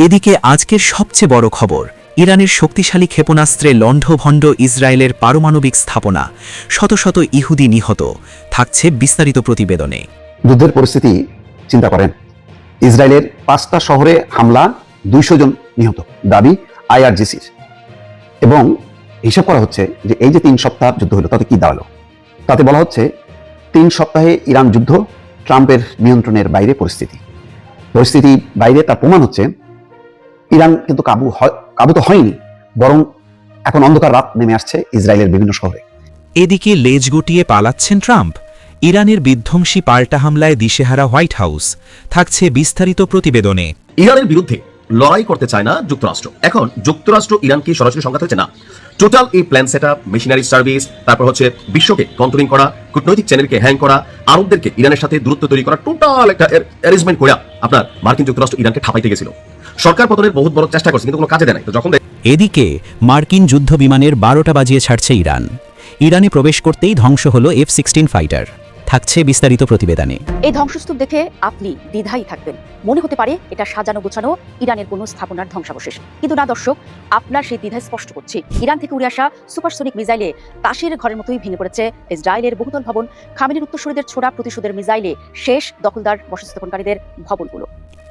এদিকে আজকের সবচেয়ে বড় খবর, ইরানের শক্তিশালী ক্ষেপণাস্ত্রে লণ্ডভণ্ড ইসরায়েলের পারমাণবিক স্থাপনা, শত শত ইহুদি নিহত। থাকছে বিস্তারিত প্রতিবেদনে। যুদ্ধের পরিস্থিতি চিন্তা করেন, ইসরায়েলের 5টা শহরে হামলা, 200 জন নিহত, দাবি আইআরজিসির। এবং হিসাব করা হচ্ছে যে এই যে 3 সপ্তাহ যুদ্ধ হলো তাতে কি দাঁড়ালো, তাতে বলা হচ্ছে 3 সপ্তাহে ইরান যুদ্ধ ট্রাম্পের নিয়ন্ত্রণের বাইরে পরিস্থিতি বাইরে। তার প্রমাণ হচ্ছে ইরান কিন্তু কাবু তো হয়নি, বরং এখন অন্ধকার রাত নেমে আসছে ইসরায়েলের বিভিন্ন শহরে। এদিকে লেজ গুটিয়ে পালাচ্ছেন ট্রাম্প, ইরানের বিধ্বংসী পাল্টা হামলায় দিশেহারা হোয়াইট হাউস। থাকছে বিস্তারিত প্রতিবেদনে। ইরানের বিরুদ্ধে লড়াই করতে চায় না যুক্তরাষ্ট্র। এখন যুক্তরাষ্ট্র ইরানকে সরাসরি সংঘাত হচ্ছে না, টোটাল এই plan set up, machinery service, তারপর হচ্ছে বিশ্বকে কন্ট্রোলিং করা, কূটনৈতিক চ্যানেলকে হ্যাং করা, আরবদেরকে ইরানের সাথে দূরত্ব তৈরি করা, টোটাল একটা অ্যারেঞ্জমেন্ট করে আপনার মার্কিন যুক্তরাষ্ট্র ইরানকে ঠাপাইতে গেছিল। সরকার পতনের বহুত বড় চেষ্টা করছে, কিন্তু কোনো কাজে দেয় নাই। তো যখন এদিকে মার্কিন যুদ্ধ বিমানের 12টা বাজিয়ে ছাড়ছে ইরান। ইরানে প্রবেশ করতেই ধ্বংস হলো F-16 ফাইটার। থাকছে বিস্তারিত প্রতিবেদনে। এই ধ্বংসস্তূপ দেখে আপনি দ্বিধায় থাকবেন, মনে হতে পারে এটা সাজানো গোছানো ইরানের কোনো স্থাপনার ধ্বংসাবশেষ। কিন্তু না দর্শক, আপনার সেই দ্বিধায় স্পষ্ট করছি, ইরান থেকে উড়ে আসা সুপারসনিক মিসাইলে তাসের ঘরের মতোই ভেঙে পড়েছে ইসরায়েলের বহুতল ভবন, খামেনির উত্তরসূরিদের ছোড়া প্রতিশোধের মিসাইলে শেষ দখলদার বসতিস্থাপনকারীদের ভবনগুলো।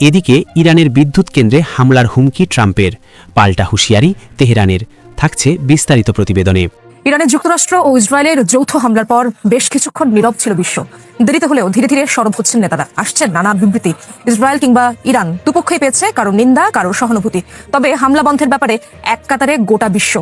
এদিকে ইরানের বিদ্যুৎ কেন্দ্রে হামলার হুমকি ট্রাম্পের, পাল্টা হুঁশিয়ারি তেহরানের। থাকছে বিস্তারিত প্রতিবেদনে। ইরানের যুক্তরাষ্ট্র ও ইসরায়েলের যৌথ হামলার পর বেশ কিছুক্ষণ নীরব ছিল বিশ্ব। দেরিতে হলেও ধীরে ধীরে সরব হচ্ছেন নেতারা, আসছেন নানা বিবৃতি। ইসরায়েল কিংবা ইরান দুপক্ষই পেয়েছে কারো নিন্দা, কারো সহানুভূতি। তবে হামলা বন্ধের ব্যাপারে এক কাতারে গোটা বিশ্ব।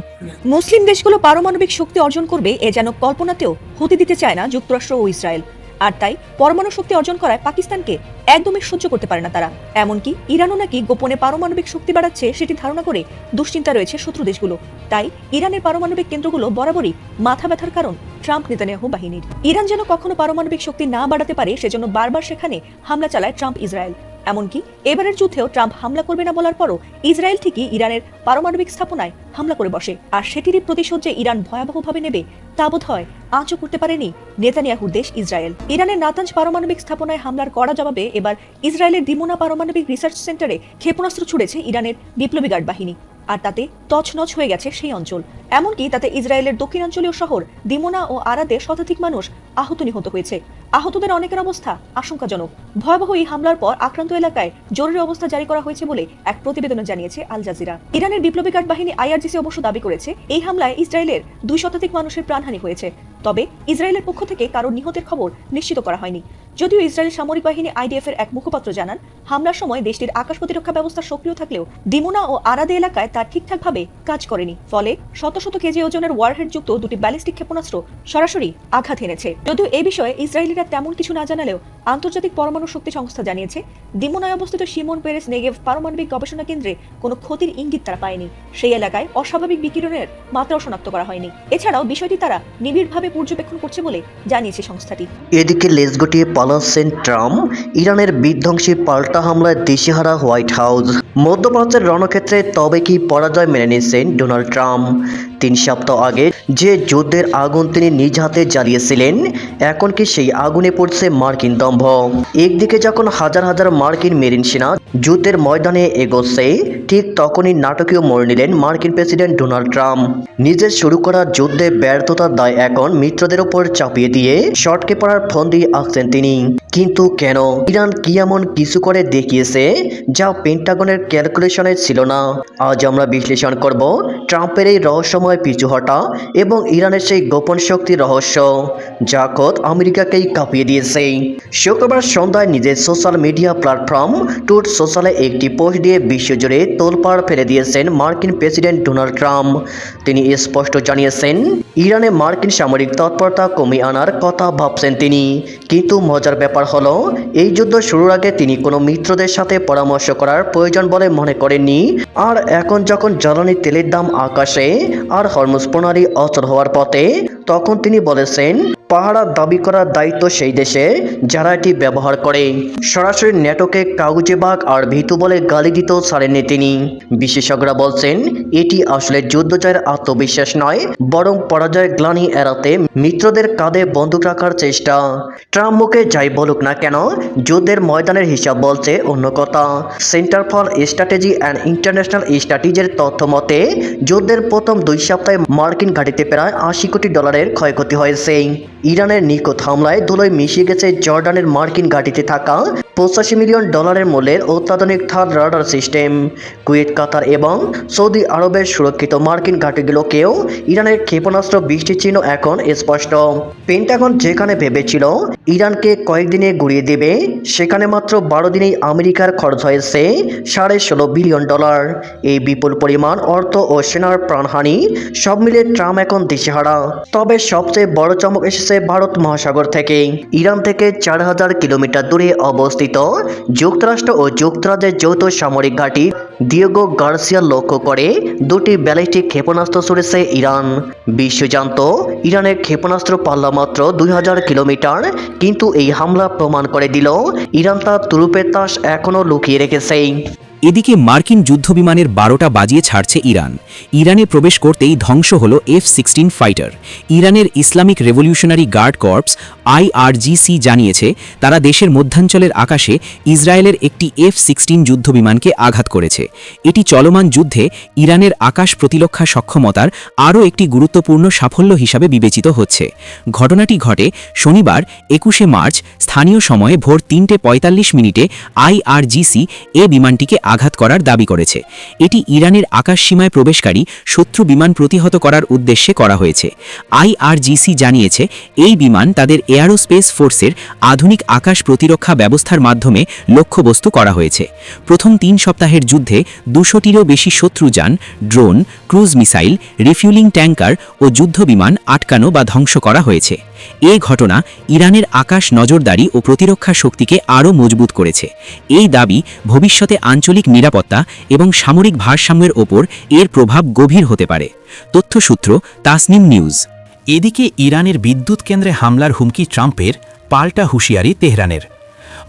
মুসলিম দেশগুলো পারমাণবিক শক্তি অর্জন করবে এ যেন কল্পনাতেও হতে দিতে চায় না যুক্তরাষ্ট্র ও ইসরায়েল। আর তাই পরমাণু শক্তি অর্জন করায় পাকিস্তানকে একদমই সহ্য করতে পারে না তারা। এমনকি ইরানও নাকি গোপনে পারমাণবিক শক্তি বাড়াচ্ছে সেটি ধারণা করে দুশ্চিন্তা রয়েছে শত্রু দেশগুলো। তাই ইরানের পারমাণবিক কেন্দ্রগুলো বরাবরই মাথা ব্যথার কারণ ট্রাম্প নেতানিয়াহু বাহিনীর। ইরান যেন কখনো পারমাণবিক শক্তি না বাড়াতে পারে সেজন্য বারবার সেখানে হামলা চালায় ট্রাম্প ইসরায়েল। এমনকি এবারের যুদ্ধেও ট্রাম্প হামলা করবে না বলার পরও ইসরায়েল ঠিকই ইরানের পারমাণবিক স্থাপনায় হামলা করে বসে। আর সেটিরই প্রতিশোধ যে ইরান ভয়াবহভাবে নেবে তা বোধ হয় আঁচও করতে পারেনি নেতানিয়াহুর দেশ ইসরায়েল। ইরানের নাতাঞ্জ পারমাণবিক স্থাপনায় হামলার কড়া জবাবে এবার ইসরায়েলের দিমোনা পারমাণবিক রিসার্চ সেন্টারে ক্ষেপণাস্ত্র ছুড়েছে ইরানের বিপ্লবী গার্ড বাহিনী। আর তাতে তছনছ হয়ে গেছে সেই অঞ্চল। এমনকি তাতে ইসরায়েলের দক্ষিণাঞ্চলীয় শহর দিমোনা ও আরাদে শতাধিক মানুষ আহত নিহত হয়েছে। আহতদের অনেকের অবস্থা আশঙ্কাজনক। ভয়াবহ এই হামলার পর আক্রান্ত এলাকায় জরুরি অবস্থা জারি করা হয়েছে বলে এক প্রতিবেদনে জানিয়েছে আল জাজিরা। ইরানের বিপ্লবী গার্ড বাহিনী আইআরজিসি অবশ্য দাবি করেছে এই হামলায় ইসরায়েলের 2 শতাধিক মানুষের প্রাণহানি হয়েছে। তবে ইসরায়েলের পক্ষ থেকে কারো নিহতের খবর নিশ্চিত করা হয়নি। যদিও ইসরায়েলের সামরিক বাহিনী আইডিএফ এর এক মুখপাত্র জানান, হামলার সময় দেশটির আকাশ প্রতিরক্ষা ব্যবস্থা সক্রিয় থাকলেও দিমোনা ও আরাদে এলাকায় তা ঠিকঠাকভাবে কাজ করেনি। ফলে শত শত কেজি ওজনের ওয়ারহেড যুক্ত 2টি ব্যালিস্টিক ক্ষেপণাস্ত্র সরাসরি আঘাত এনেছে। যদিও এই বিষয়ে ইসরায়েলিরা তেমন কিছু না জানালেও আন্তর্জাতিক পরমাণু শক্তি সংস্থা জানিয়েছে দিমোনায় অবস্থিত শিমন পেরেস নেগেভ পারমাণবিক গবেষণা কেন্দ্রে কোনো ক্ষতির ইঙ্গিত তারা পায়নি। সেই এলাকায় অস্বাভাবিক বিকিরণের মাত্রাও শনাক্ত করা হয়নি। এছাড়াও বিষয়টি তারা নিবিড়ভাবে পর্যবেক্ষণ করছে বলে জানিয়েছে সংস্থাটি। এদিকে লেজ গুটিয়ে পালাচ্ছেন ট্রাম্প, ইরানের বিধ্বংসী পাল্টা হামলায় দিশেহারা হোয়াইট হাউস। মধ্যপ্রাচ্যের রণক্ষেত্রে তবে কি পরাজয় মেনে নিয়েছেন ডোনাল্ড ট্রাম্প? 3 সপ্তাহ আগে যে যুদ্ধের আগুন তিনি নিজ হাতে জ্বালিয়েছিলেন, এখন কি সেই আগুনে পড়ছে মার্কিন দম্ভ? একদিকে যখন হাজার হাজার মার্কিন মেরিন সেনা যুদ্ধের ময়দানে এগোচ্ছে, ঠিক তখনই নাটকীয় মোড় নিলেন মার্কিন প্রেসিডেন্ট ডোনাল্ড ট্রাম্প। নিজের শুরু করা যুদ্ধে ব্যর্থতার দায় এখন মিত্রদের উপর চাপিয়ে দিয়ে শটকে পড়ার ফন্দি আঁকছেন তিনি। কিন্তু কেন? ইরান কি এমন কিছু করে দেখিয়েছে যা পেন্টাগনের ক্যালকুলেশনে ছিল না? আজ আমরা বিশ্লেষণ করব ট্রাম্পের এই রহস্যময় পিছু হটা এবং ইরানের সেই গোপন শক্তির রহস্য যা খোদ আমেরিকাকেই কাঁপিয়ে দিয়েছে। শুক্রবার সন্ধ্যায় নিজের সোশ্যাল মিডিয়া প্ল্যাটফর্ম ট্রুথ সোশ্যালে একটি পোস্ট দিয়ে বিশ্বজুড়ে তোলপাড় ফেলে দিয়েছেন মার্কিন প্রেসিডেন্ট ডোনাল্ড ট্রাম্প। তিনি স্পষ্ট জানিয়েছেন ইরানে মার্কিন সামরিক তৎপরতা কমিয়ে আনার কথা ভাবছেন তিনি। কিন্তু মজার ব্যাপার হলো, এই যুদ্ধ শুরুর আগে তিনি কোনো মিত্রদের সাথে পরামর্শ করার প্রয়োজন বলে মনে করেননি। আর এখন যখন জ্বালানি তেলের দাম আকাশে আর হরমুজ প্রণালী অচল হওয়ার পথে, তখন তিনি বলেছেন পাহারা দাবি করার দায়িত্ব সেই দেশে যারা এটি ব্যবহার করে। সরাসরি নেটোকে কাগজেবাগ আর ভীতু বলে গালি দিতেও ছাড়েননি তিনি। বিশেষজ্ঞরা বলছেন এটি আসলে যুদ্ধ জয়ের আত্মবিশ্বাস নয়, বরং পরাজয়ের গ্লানি এড়াতে মিত্রদের কাঁধে বন্দুক রাখার চেষ্টা। ট্রাম্প মুখে যাই বলুক না কেন, যুদ্ধের ময়দানের হিসাব বলছে অন্য কথা। Centre for strategy and international স্টাডিজের তথ্য মতে যুদ্ধের প্রথম 2 সপ্তাহে মার্কিন ঘাঁটিতে প্রায় $80 কোটি ক্ষয়ক্ষতি হয়েছে। ইরানের নিখুঁত হামলায় ধুলোয় মিশে গেছে জর্ডানের মার্কিন ঘাঁটিতে থাকা $85 মিলিয়ন মূল্যের অত্যাধুনিক থার্ড রাডার সিস্টেম। কুয়েত, কাতার এবং সৌদি আরবের সুরক্ষিত মার্কিন ঘাঁটিগুলোকেও ইরানের ক্ষেপণাস্ত্র বৃষ্টির চিহ্ন এখন স্পষ্ট। পেন্টাগন যেখানে ভেবেছিল ইরানকে কয়েকদিনে গুড়িয়ে দেবে, সেখানে মাত্র 12 দিনেই আমেরিকার খরচ হয়েছে $16.5 বিলিয়ন। এই বিপুল পরিমাণ অর্থ ও সেনার প্রাণহানি সব মিলে ট্রাম্প এখন দিশেহারা। তবে সবচেয়ে বড় চমক এসেছে ভারত মহাসাগর থেকে। ইরান থেকে 4000 কিলোমিটার দূরে অবস্থিত যুক্তরাষ্ট্র ও যুক্তরাজ্যের যৌথ সামরিক ঘাঁটি দিয়েগো গার্সিয়া লক্ষ্য করে 2টি ব্যালিস্টিক ক্ষেপণাস্ত্র ছুড়েছে ইরান। বিশ্ব জানত ইরানের ক্ষেপণাস্ত্র পাল্লা মাত্র 2000 কিলোমিটার, কিন্তু এই হামলা প্রমাণ করে দিল ইরান তার তুরুপের তাস এখনও লুকিয়ে রেখেছে। এদিকে মার্কিন যুদ্ধবিমানের 12টা বাজিয়ে ছাড়ছে ইরান। ইরানে প্রবেশ করতেই ধ্বংস হল F-16 ফাইটার। ইরানের Islamic revolutionary guard corps IRGC জানিয়েছে তারা দেশের মধ্যাঞ্চলের আকাশে ইসরায়েলের একটি F-16 যুদ্ধবিমানকে আঘাত করেছে। এটি চলমান যুদ্ধে ইরানের আকাশ প্রতিরক্ষা সক্ষমতার আরও একটি গুরুত্বপূর্ণ সাফল্য হিসাবে বিবেচিত হচ্ছে। ঘটনাটি ঘটে শনিবার 21শে মার্চ স্থানীয় সময়ে ভোর 3:45 IRGC এ বিমানটিকে আঘাত করার দাবি করেছে। এটি ইরানের আকাশ সীমায় প্রবেশকারী শত্রু বিমান প্রতিহত করার উদ্দেশ্যে করা হয়েছে। IRGC জানিয়েছে এই বিমান তাদের এয়ারোস্পেস ফোর্সের আধুনিক আকাশ প্রতিরক্ষা ব্যবস্থার মাধ্যমে লক্ষ্যবস্তু করা হয়েছে। প্রথম 3 সপ্তাহের যুদ্ধে 200টিরও বেশি শত্রুযান, drone, cruise missile, refuelling tanker ও যুদ্ধবিমান আটকানো বা ধ্বংস করা হয়েছে। এই ঘটনা ইরানের আকাশ নজরদারি ও প্রতিরক্ষা শক্তিকে আরও মজবুত করেছে। এই দাবি ভবিষ্যতে আঞ্চলিক নিরাপত্তা এবং সামরিক ভারসাম্যের ওপর এর প্রভাব গভীর হতে পারে। তথ্যসূত্র তাসনিম নিউজ। এদিকে ইরানের বিদ্যুৎ কেন্দ্রে হামলার হুমকি ট্রাম্পের, পাল্টা হুঁশিয়ারি তেহরানের।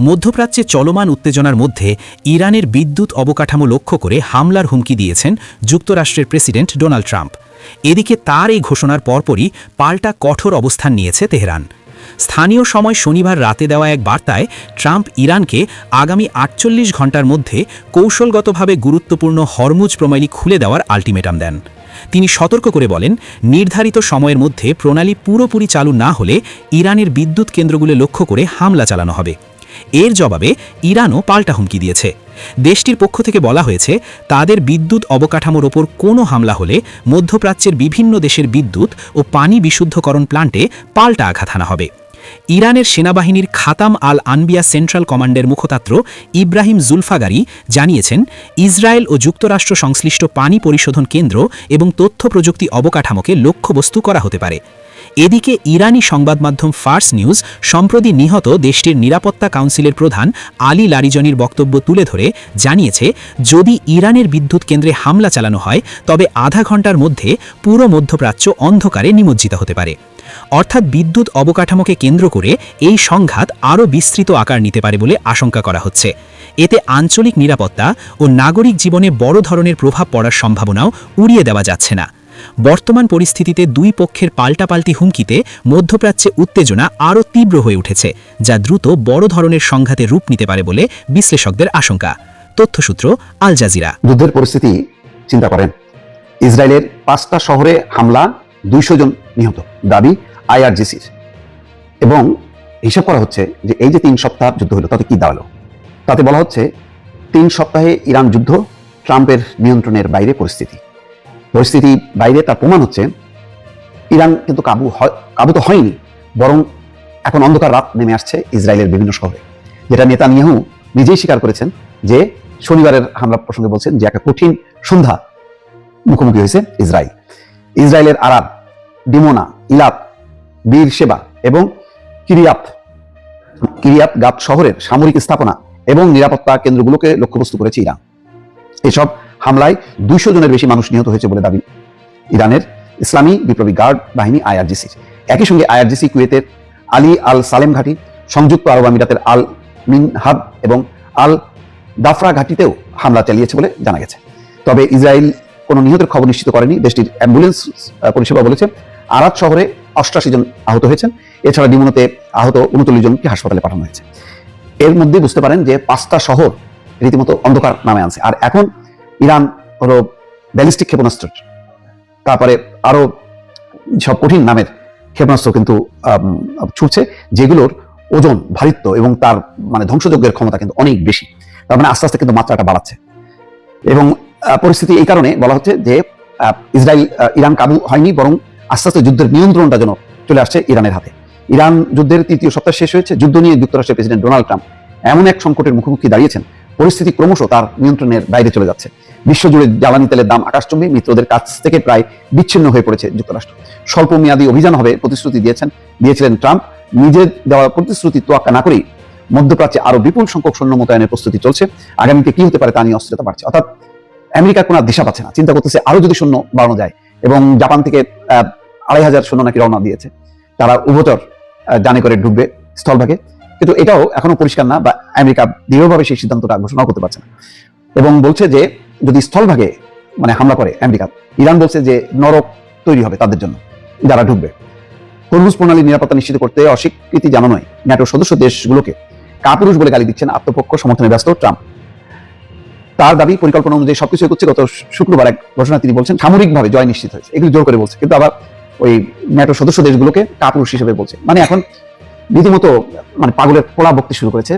মধ্যপ্রাচ্যে চলমান উত্তেজনার মধ্যে ইরানের বিদ্যুৎ অবকাঠামো লক্ষ্য করে হামলার হুমকি দিয়েছেন যুক্তরাষ্ট্রের প্রেসিডেন্ট ডোনাল্ড ট্রাম্প। এদিকে তার এই ঘোষণার পরপরই পাল্টা কঠোর অবস্থান নিয়েছে তেহরান। স্থানীয় সময় শনিবার রাতে দেওয়া এক বার্তায় ট্রাম্প ইরানকে আগামী 48 ঘণ্টার মধ্যে কৌশলগতভাবে গুরুত্বপূর্ণ হরমুজ প্রণালী খুলে দেওয়ার আলটিমেটাম দেন। তিনি সতর্ক করে বলেন, নির্ধারিত সময়ের মধ্যে প্রণালী পুরোপুরি চালু না হলে ইরানের বিদ্যুৎ কেন্দ্রগুলো লক্ষ্য করে হামলা চালানো হবে। এর জবাবে ইরানও পাল্টা হুমকি দিয়েছে। দেশটির পক্ষ থেকে বলা হয়েছে তাদের বিদ্যুৎ অবকাঠামোর ওপর কোনো হামলা হলে মধ্যপ্রাচ্যের বিভিন্ন দেশের বিদ্যুৎ ও পানি বিশুদ্ধকরণ প্লান্টে পাল্টা আঘাত হানা হবে। ইরানের সেনাবাহিনীর খাতাম আল আনবিয়া সেন্ট্রাল কমান্ডের মুখপাত্র ইব্রাহিম জুলফাগারি জানিয়েছেন, ইসরায়েল ও যুক্তরাষ্ট্র সংশ্লিষ্ট পানি পরিশোধন কেন্দ্র এবং তথ্য প্রযুক্তি অবকাঠামোকে লক্ষ্যবস্তু করা হতে পারে। এদিকে ইরানি সংবাদ মাধ্যম ফার্স নিউজ সম্প্রতি নিহত দেশটির নিরাপত্তা কাউন্সিলের প্রধান আলী লারিজনির বক্তব্য তুলে ধরে জানিয়েছে, যদি ইরানের বিদ্যুৎ কেন্দ্রে হামলা চালানো হয় তবে আধা ঘন্টার মধ্যে পুরো মধ্যপ্রাচ্য অন্ধকারে নিমজ্জিত হতে পারে। অর্থাৎ বিদ্যুৎ অবকাঠামোকে কেন্দ্র করে এই সংঘাত আরও বিস্তৃত আকার নিতে পারে বলে আশঙ্কা করা হচ্ছে। এতে আঞ্চলিক নিরাপত্তা ও নাগরিক জীবনে বড় ধরনের প্রভাব পড়ার সম্ভাবনাও উড়িয়ে দেওয়া যাচ্ছে না। বর্তমান পরিস্থিতিতে দুই পক্ষের পাল্টাপাল্টি হুমকিতে মধ্যপ্রাচ্যে উত্তেজনা আরও তীব্র হয়ে উঠেছে, যা দ্রুত বড় ধরনের সংঘাতের রূপ নিতে পারে বলে বিশ্লেষকদের আশঙ্কা। তথ্যসূত্র আল জাজিরা। যুদ্ধের পরিস্থিতি চিন্তা করেন। ইসরায়েলের 5টা শহরে হামলা, 200 জন নিহত, দাবি IRGCর। এবং হিসাব করা হচ্ছে যে এই যে 3 সপ্তাহ যুদ্ধ হলো তাতে কি দাঁড়ালো। তাতে বলা হচ্ছে 3 সপ্তাহে ইরান যুদ্ধ ট্রাম্পের নিয়ন্ত্রণের বাইরে পরিস্থিতি বাইরে। তার প্রমাণ হচ্ছে ইরান কিন্তু কাবু তো হয়নি, বরং এখন অন্ধকার রাত নেমে আসছে ইসরায়েলের বিভিন্ন শহরে, যেটা নেতানিয়াহু নিজেই স্বীকার করেছেন যে শনিবারের হামলা প্রসঙ্গে বলছেন যে একটা কঠিন সন্ধ্যা মুখোমুখি হয়েছে ইসরায়েলের আরাদ, ডিমোনা, ইলাত, বীরশেবা এবং কিরিয়াত গাত শহরের সামরিক স্থাপনা এবং নিরাপত্তা কেন্দ্রগুলোকে লক্ষ্যবস্তু করেছে ইরান। এসব হামলায় 200 জনের বেশি মানুষ নিহত হয়েছে বলে দাবি ইরানের ইসলামী বিপ্লবী গার্ড বাহিনী IRGCর। একই সঙ্গে IRGC কুয়েতের আলী আল সালেম ঘাঁটি, সংযুক্ত আরব আমিরাতের আল মিনহাব এবং আল দাফরা ঘাঁটিতেও হামলা চালিয়েছে বলে জানা গেছে। তবে ইসরায়েল কোনো নিহতের খবর নিশ্চিত করেনি। দেশটির অ্যাম্বুলেন্স পরিষেবা বলেছে আরাদ শহরে 88 জন আহত হয়েছেন। এছাড়া ডিমোনাতে আহত 39 জনকে হাসপাতালে পাঠানো হয়েছে। এর মধ্যে বুঝতে পারেন যে 5টা শহর রীতিমতো অন্ধকার নামে আনছে। আর এখন ইরান হলো ব্যালিস্টিক ক্ষেপণাস্ত্র, তারপরে আরো সব কঠিন নামের ক্ষেপণাস্ত্র কিন্তু ছুটছে, যেগুলোর ওজন, ভারিত্ব এবং তার মানে ধ্বংসযজ্ঞের ক্ষমতা কিন্তু অনেক বেশি। তার মানে আস্তে আস্তে কিন্তু মাত্রাটা বাড়াচ্ছে। এবং পরিস্থিতি এই কারণে বলা হচ্ছে যে ইরান কাবু হয়নি, বরং আস্তে আস্তে যুদ্ধের নিয়ন্ত্রণটা যেন চলে আসছে ইরানের হাতে। ইরান যুদ্ধের 3য় সপ্তাহ শেষ হয়েছে। যুদ্ধ নিয়ে যুক্তরাষ্ট্রের প্রেসিডেন্ট ডোনাল্ড ট্রাম্প এমন এক সংকটের মুখোমুখি দাঁড়িয়েছেন, পরিস্থিতি ক্রমশ তার নিয়ন্ত্রণের বাইরে চলে যাচ্ছে। বিশ্বজুড়ে জ্বালানি তেলের দাম আকাশচুম্বী, মিত্রদের কাছ থেকে প্রায় বিচ্ছিন্ন হয়ে পড়েছে যুক্তরাষ্ট্র। স্বল্প মেয়াদী অভিযান হবে প্রতিশ্রুতি দিয়েছিলেন ট্রাম্প। নিজের দেওয়া প্রতিশ্রুতি তোয়াক্কা না করেই মধ্যপ্রাচ্যে আরো বিপুল সংখ্যক সৈন্য মোতায়েনের প্রস্তুতি চলছে। আগামীতে কি হতে পারে তা নিয়ে অস্থিরতা বাড়ছে। অর্থাৎ আমেরিকার কোনো দিশা পাচ্ছে না, চিন্তা করতেছে আরো যদি সৈন্য বাড়ানো যায়। এবং জাপান থেকে 2500 সৈন্য নাকি রওনা দিয়েছে, তারা উভচর জানে করে ঢুকবে স্থলভাগে। কিন্তু এটাও এখনো পরিষ্কার না, বা আমেরিকা দৃঢ়ভাবে সেই সিদ্ধান্তটা ঘোষণা করতে পারছে না। এবং বলছে যে যদি স্থলভাগে মানে হামলা করে আমেরিকা, ইরান বলছে যে নরক তৈরি হবে তাদের জন্য যারা ঢুকবে। হরমুজ প্রণালীর নিরাপত্তা নিশ্চিত করতে অস্বীকৃতি জানানোয় ন্যাটোর সদস্য দেশগুলোকে কাপুরুষ বলে গালি দিচ্ছেন আত্মপক্ষ সমর্থনে ব্যস্ত ট্রাম্প। তার দাবি পরিকল্পনা অনুযায়ী সবকিছু এগোচ্ছে। গত শুক্রবার এক ঘোষণা তিনি বলছেন সামরিকভাবে জয় নিশ্চিত হয়েছে, এগুলো জোর করে বলছে, কিন্তু আবার ওই ন্যাটোর সদস্য দেশগুলোকে কাপুরুষ হিসেবে বলছে। মানে এখন রীতিমতো মানে পাগলের পোলা বক্তি শুরু করেছে।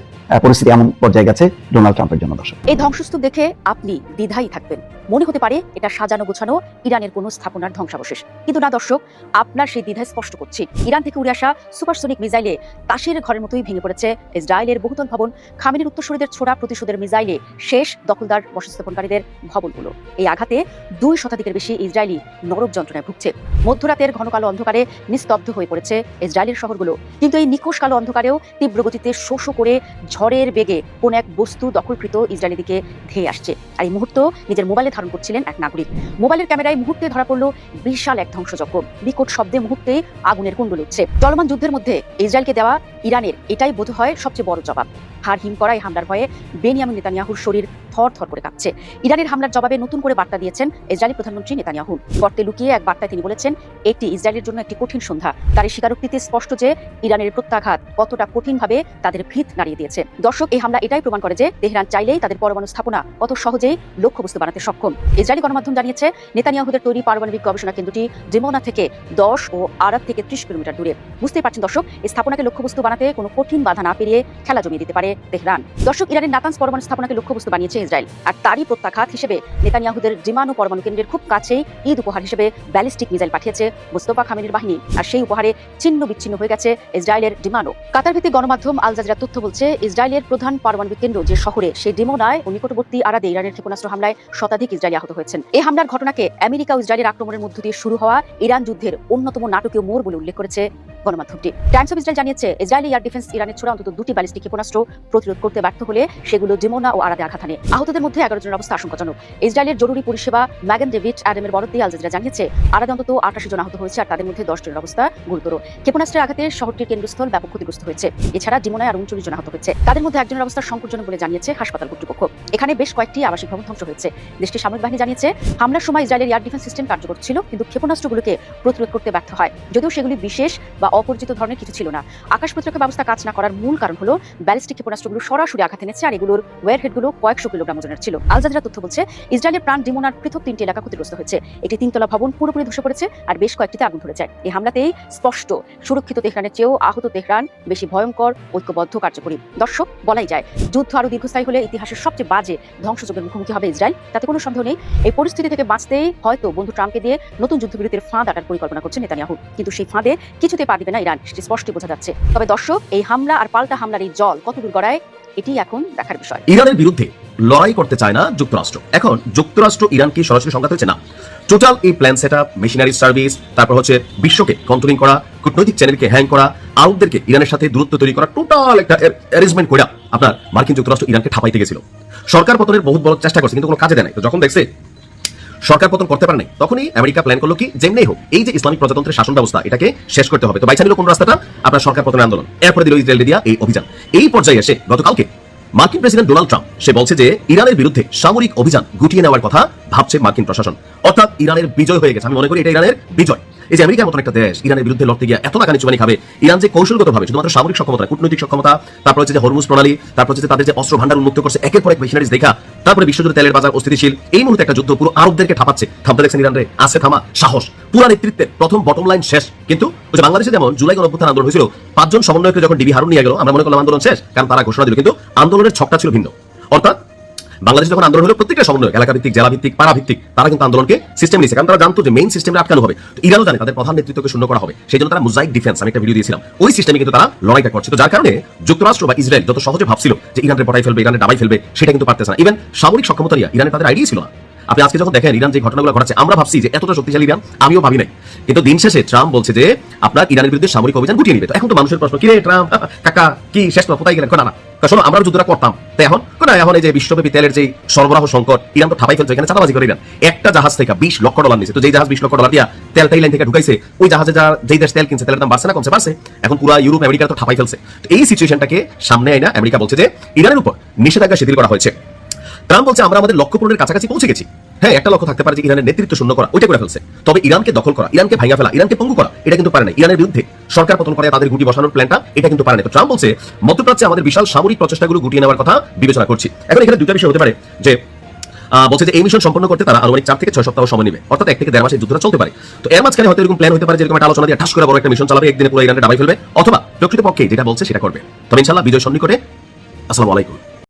পরিস্থিতি এমন পর্যায়ে গেছে ডোনাল্ড ট্রাম্পের জন্য। দর্শক, এই ধ্বংসস্তূপ দেখে আপনি দ্বিধাই থাকবেন, মনে হতে পারে এটা সাজানো গোছানো ইরানের কোনো স্থাপনার ধ্বংসাবশেষ। কিন্তু না দর্শক, আপনার সেই দ্বিধা স্পষ্ট করছি। ইরান থেকে উড়ে আসা সুপারসনিক মিসাইলে তাসের ঘরের মতোই ভেঙে পড়েছে ইসরায়েলের বহুতল ভবন। খামেনির উত্তরসূরিদের ছোড়া প্রতিশোধের মিসাইলে শেষ দখলদার বসস্থাপনকারীদের ভবনগুলো। এই আঘাতে 2 শতাধিকের বেশি ইসরায়েলি নরক যন্ত্রণায় ভুগছে। মধ্যরাতের ঘন কালো অন্ধকারে নিস্তব্ধ হয়ে পড়েছে ইসরায়েলের শহরগুলো। কিন্তু এই নিখোঁজ কালো অন্ধকারেও তীব্র গতিতে শোষ করে ঝড়ের বেগে কোন এক বস্তু দখলকৃত ইসরায়েলের দিকে ধেয়ে আসছে। আর এই মুহূর্ত নিজের মোবাইলে ধারণ করছিলেন এক নাগরিক। মোবাইলের ক্যামেরায় মুহূর্তে ধরা পড়ল বিশাল এক ধ্বংসযজ্ঞ। বিকট শব্দে মুহূর্তে আগুনের কুণ্ডল উঠছে। চলমান যুদ্ধের মধ্যে ইসরায়েলকে দেওয়া ইরানের এটাই বোধ হয় সবচেয়ে বড় জবাব। হার হিম করা এই হামলার ভয়ে বেনিয়ামিন নেতানিয়াহুর শরীর থর থর করে কাঁপছে। ইরানের হামলার জবাবে নতুন করে বার্তা দিয়েছেন ইসরায়েলি প্রধানমন্ত্রী নেতানিয়াহু। গর্তে লুকিয়ে এক বার্তায় তিনি বলেছেন, এটি ইসরায়েলের জন্য একটি কঠিন সন্ধ্যা। তার এই স্বীকারোক্তিতে স্পষ্ট যে ইরানের প্রত্যাঘাত কতটা কঠিনভাবে তাদের ভিত নাড়িয়ে দিয়েছে। দর্শক, এই হামলা এটাই প্রমাণ করে যে তেহরান চাইলেই তাদের পরমাণু স্থাপনা কত সহজেই লক্ষ্যবস্তু বানাতে সক্ষম। ইসরায়েলি গণমাধ্যম জানিয়েছে নেতানিয়াহুদের তৈরি পারমাণবিক গবেষণা কেন্দ্রটি ডিমোনা থেকে 10 ও আরাদ থেকে 30 কিলোমিটার দূরে। বুঝতেই পারছেন দর্শক, এই স্থাপনাকে লক্ষ্যবস্তু বানাতে কোনো কঠিন বাধা না পেরিয়ে খেলা জমিয়ে দিতে পারে তেহরান। দর্শক, ইরানের নাতানস পরমাণু স্থাপনাকে লক্ষ্যবস্তু বানিয়েছে ইসরায়েল। আর তারই প্রত্যাঘাত হিসেবে নেতানিয়াহুদের জিমানো পরমাণু কেন্দ্রের খুব কাছেই ঈদ উপহার হিসেবে ব্যালিস্টিক মিসাইল পাঠিয়েছে মোস্তফা খামেনির বাহিনী। আর সেই উপহারে ছিন্ন বিচ্ছিন্ন হয়ে গেছে ইসরায়েলের ডিমানো। কাতার ভিত্তিক গণমাধ্যম আল জাজিরা তথ্য বলছে, ইসরায়েলের প্রধান পারমাণবিক কেন্দ্র যে শহরে, সেই ডিমোনায় ও নিকটবর্তী আরাদে ইরানের ক্ষেপণাস্ত্র হামলায় শতাধিক ইসরায়েলি আহত হয়েছেন। এই হামলার ঘটনাকে আমেরিকা ও ইসরায়েলের আক্রমণের মধ্য দিয়ে শুরু হওয়া ইরান যুদ্ধের অন্যতম নাটকীয় মোড় বলে উল্লেখ করেছে গণমাধ্যমটি। টাইমস অফ ইসরায়েল জানিয়েছে, ইসরায়েলি এয়ার ডিফেন্স ইরানের ছোড়া অন্তত 2টি ব্যালিস্টিক ক্ষেপণাস্ত্র প্রতিরোধ করতে ব্যর্থ হলে সেগুলো ডিমোনা ও আরাদে আঘাত হানে। আহতদের মধ্যে 11 জনের অবস্থা আশঙ্কাজনক। ইসরায়েলের জরুরি পরিষেবা ম্যাগান ডেভিড অ্যাডামের বরাত দিয়ে আল জাজিরা জানিয়েছে, আরাদে অন্তত 88 জন আহত হয়েছে, আর তাদের মধ্যে 10 জনের অবস্থা গুরুতর। ক্ষেপণাস্ত্রের আঘাতে শহরটির কেন্দ্রস্থল ব্যাপক ক্ষতিগ্রস্ত হয়েছে। এছাড়া ডিমোনায় আরো 39 জন আহত হয়েছে, তাদের মধ্যে একজনের অবস্থা সংকটজনক বলে জানিয়েছে হাসপাতাল কর্তৃপক্ষ। এখানে বেশ কয়েকটি আবাসিক ভবন ধ্বংস হয়েছে। দেশটির সামরিক বাহিনী জানিয়েছে, হামলার সময় ইসরায়েলের এয়ার ডিফেন্স সিস্টেম কার্যকর ছিল, কিন্তু ক্ষেপণাস্ত্রগুলোকে প্রতিরোধ করতে ব্যর্থ হয়। যদিও সেগুলি বিশেষ বা অপরিচিত ধরনের কিছু ছিল না। আকাশ প্রতিরক্ষা ব্যবস্থা কাজ না করার মূল কারণ হলো ব্যালিস্টিক ক্ষেপণাস্ত্রগুলো সরাসরি আঘাত এনেছে, আর এগুলোর ওয়ারহেডগুলো কয়েকশো কিলোগ্রাম ওজনের ছিল। আল জাজিরা তথ্য বলছে, ইসরায়েলের প্রাণ ডিমোনার পৃথক 3টি এলাকা ক্ষতিগ্রস্ত হয়েছে। একটি 3তলা ভবন পুরোপুরি ধসে পড়েছে, আর বেশ কয়েকটিতে আগুন ধরে যায়। এই হামলাতেই স্পষ্ট সুরক্ষিত তেহরানের চেয়েও আহত তেহরান বেশি ভয়ঙ্কর, ঐক্যবদ্ধ, কার্যকরী। দর্শক, বলাই যায় যুদ্ধ আরো দীর্ঘস্থায়ী হলে ইতিহাসের সবচেয়ে বাজে ধ্বংসযজ্ঞের মুখোমুখি হবে ইসরায়েল। তাতে কোনো সন্দেহ নেই। এই পরিস্থিতি থেকে বাঁচতেই হয়তো বন্ধু ট্রাম্পকে দিয়ে নতুন যুদ্ধবিরতির ফাঁদ আটার পরিকল্পনা করছে নেতানিয়াহু। কিন্তু সেই ফাঁদে কিছুতে পা দিবে না ইরান, সেটি স্পষ্টই বোঝা যাচ্ছে। তবে দর্শক, এই হামলা আর পাল্টা হামলার এই জল কতদূর গড়ায়, এটি এখন দেখার বিষয়। ইরানের বিরুদ্ধে লড়াই করতে চায় না যুক্তরাষ্ট্র। এখন যুক্তরাষ্ট্র ইরানকে সরাসরি সংঘাত হচ্ছে না, টোটাল এই প্ল্যান সেটআপ, মেশিনারি সার্ভিস, তারপর হচ্ছে বিশ্বকে কন্ট্রোলিং করা, কূটনৈতিক চ্যানেলকে হ্যাং করা, আরবদেরকে ইরানের সাথে দূরত্ব তৈরি করা, টোটাল একটা অ্যারেঞ্জমেন্ট করে আপনার মার্কিন যুক্তরাষ্ট্র ইরানকে ঠাপাইতে গেছিল। সরকার পতনের বহুত বড় চেষ্টা করছে, কিন্তু কোনো কাজে দেয় নাই। তো যখন দেখছে সরকার পতন করতে পারে নাই, তখনই আমেরিকা প্ল্যান করলো কি যেমনি হোক এই যে ইসলামিক প্রজাতন্ত্রের শাসন ব্যবস্থা এটাকে শেষ করতে হবে। তো বাইচা নিল কোন রাস্তাটা? আপনার সরকার পতনের আন্দোলন। এরপরে দিল ইসরায়েল দিয়া এই অভিযান। এই পর্যায়ে এসে গতকালকে মার্কিন প্রেসিডেন্ট ডোনাল্ড ট্রাম্প সে বলছে যে ইরানের বিরুদ্ধে সামরিক অভিযান গুটিয়ে নেওয়ার কথা ভাবছে মার্কিন প্রশাসন, অর্থাৎ ইরানের বিজয় হয়ে গেছে। আমি মনে করি এটা ইরানের বিজয়। এই যে আমেরিকার মতন একটা দেশ ইরানের বিরুদ্ধে লড়তে গিয়ে এত টাকা নিচুমানি খাবে, ইরান যে কৌশলগতভাবে শুধুমাত্র সামরিক সক্ষমতা, কূটনৈতিক সক্ষমতা, তারপর হচ্ছে যে হরমুজ প্রণালী, তারপর হচ্ছে তাদের যে অস্ত্র ভান্ডার উন্মুক্ত করছে একের পর এক মেশিনারিজ দেখা, তারপরে বিশ্বজুড়ে তেলের বাজার অস্থিতিশীল, এই মুহূর্তে একটা যুদ্ধ পুরো আরবদেরকে ঠাপাচ্ছে। থামতে দেখছেন ইরানরে, আছে থামা সাহস, পুরা নেতৃত্বের প্রথম বটম লাইন শেষ। কিন্তু ওই যে বাংলাদেশে যেমন জুলাই গণঅভ্যুত্থান আন্দোলন হয়েছিল, 5 জন সমন্বয়কে যখন ডিবি হারুন নিয়ে গেল, আমরা মনে করলাম আন্দোলন শেষ, কারণ তারা ঘোষণা দিল, কিন্তু আন্দোলনের ছকটা ছিল ভিন্ন। অর্থাৎ বাংলাদেশে যখন আন্দোলন হলো প্রত্যেকটা সমন্বয়, এলাকা ভিত্তিক, জেলা ভিত্তিক, পাড়া ভিত্তিক, তারা কিন্তু আন্দোলনকে সিস্টেম নিয়েছে, কারণ তারা জানতো যে মেইন সিস্টেমটা আটকানো হবে। তো ইরানও জানে তাদের প্রধান নেতৃত্বকে শূন্য করা হবে, সেই জন্য তারা মুজাইক ডিফেন্স, আমি একটা ভিডিও দিয়েছিলাম, ওই সিস্টেমে কিন্তু তারা লড়াইটা করছে। তো যার কারণে যুক্তরাষ্ট্র বা ইসরায়েল যত সহজে ভাবছিল যে ইরানের পটাই ফেলবে, ইরানের ডাবাই ফেলবে, সেটা কিন্তু পারতেছে না। ইভেন সামরিক সক্ষমতা নিয়ে ইরানের তাদের আইডিয়া ছিল না। আপনি আজকে যখন দেখেন ইরান যে ঘটনাগুলো ঘটাচ্ছে, আমরা ভাবছি যে এতটা শক্তিশালী ইরান, আমিও ভাবি নাই। কিন্তু দিন শেষে ট্রাম্প বলছে যে আপনার ইরানের বিরুদ্ধে সামরিক অভিযান গুটিয়ে নিবে। তো এখন তো মানুষের প্রশ্ন, কি রে ট্রাম্প কাকা কি শেষ না, কোথায় গেলেন? না শোনো, আমরা যুদ্ধটা করতাম, তো এখন না, এখন এই যে বিশ্বব্যাপী তেলের যে সরবরাহ সংকট, ইরান তো ঠাপাই ফেলছে, এখানে চাঁদাবাজি করে ইরান। একটা জাহাজ থেকে $20 লক্ষ নিছে। তো যেই জাহাজ $20 লক্ষ দিয়া তেল লাইন থেকে ঢুকাইছে, ওই জাহাজে যেই দেশ তেল কিনছে, তেলের দাম বাড়ছে না কমছে? বাড়ছে। এখন পুরো ইউরোপ আমেরিকা তো ঠাপাই ফেলছে। তো এই সিচুয়েশনটাকে সামনে আইনা আমেরিকা বলছে যে ইরানের উপর নিষেধাজ্ঞা শিথিল করা হয়েছে। ট্রাম্প বলছে আমরা আমাদের লক্ষ্য পূরণের কাছাকাছি পৌঁছে গেছি। হ্যাঁ, একটা লক্ষ্য থাকতে পারে যে ইরানের নেতৃত্ব শূন্য করা, ওইটা করে ফেলছে। তবে ইরানকে দখল করা, ইরানকে ভাঙা ফেলা, ইরানকে পঙ্গু করা, এটা কিন্তু পারে না। ইরানের বিরুদ্ধে সরকার পতন করে তাদের গুটি বসানোর প্ল্যানটা, এটা কিন্তু পারে না। তো ট্রাম্প বলছে মধ্যপ্রাচ্যে আমাদের বিশাল সামরিক প্রচেষ্টাগুলো গুটিয়ে নেওয়ার কথা বিবেচনা করছি। এখন এখানে দুটো বিষয় হতে পারে যে বলছে যে এই মিশন সম্পন্ন করতে তারা আনুমানিক 4 থেকে 6 সপ্তাহ সময় নেবে, অর্থাৎ 1 থেকে 1.5 মাসের যুদ্ধটা চলতে পারে। তো এর মাঝখানে হয়তো এরকম প্ল্যান হতে পারে, যেরকম একটা আলোচনা দিয়ে ঠাস করে বড় একটা মিশন চালাবে, একদিনে পুরো ইরানে ডাবাই ফেলবে, অথবা প্রকৃতপক্ষে যেটা বলছে সেটা করবে। তবে ইনশাআল্লাহ বিজয় সন্নিকটে। আসসালামু আলাইকুম।